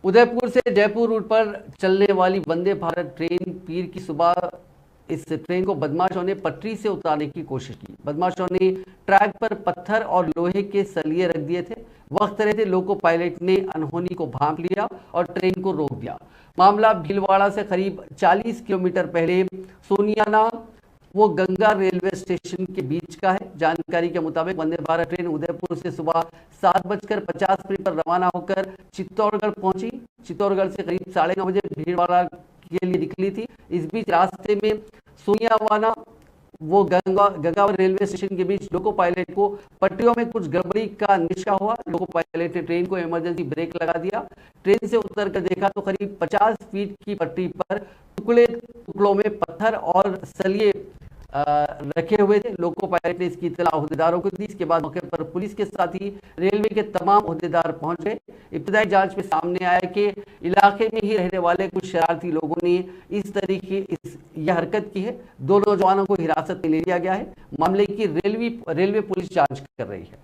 उदयपुर से जयपुर रूट पर चलने वाली वंदे भारत ट्रेन पीर की सुबह इस ट्रेन को बदमाशों ने पटरी से उतारने की कोशिश की। बदमाशों ने ट्रैक पर पत्थर और लोहे के सलिए रख दिए थे। वक्त रहते लोको पायलट ने अनहोनी को भांप लिया और ट्रेन को रोक दिया। मामला भीलवाड़ा से करीब 40 किलोमीटर पहले सोनियाना वो गंगा रेलवे स्टेशन के बीच का है। जानकारी के मुताबिक वंदे भारत ट्रेन उदयपुर से सुबह 7:50 पर रवाना होकर चित्तौड़गढ़ पहुंची। चित्तौड़गढ़ से करीब 9:30 बजे भीलवाड़ा के लिए निकली थी। इस बीच रास्ते में सोनियावाना वो गंगा रेलवे स्टेशन के बीच लोको पायलट को पटरियों में कुछ गड़बड़ी का निशा हुआ। लोको पायलट ने ट्रेन को इमरजेंसी ब्रेक लगा दिया। ट्रेन से उतरकर देखा तो करीब 50 फीट की पटरी पर टुकड़ों में पत्थर और सलिए रखे हुए थे। लोको पायलट ने इसकी इत्तला ओहदेदारों को दी। इसके बाद मौके पर पुलिस के साथ ही रेलवे के तमाम ओहदेदार पहुंच गए। इब्तदाई जांच में सामने आया कि इलाके में ही रहने वाले कुछ शरारती लोगों ने इस तरीके यह हरकत की है। 2 नौजवानों को हिरासत में ले लिया गया है। मामले की रेलवे पुलिस जांच कर रही है।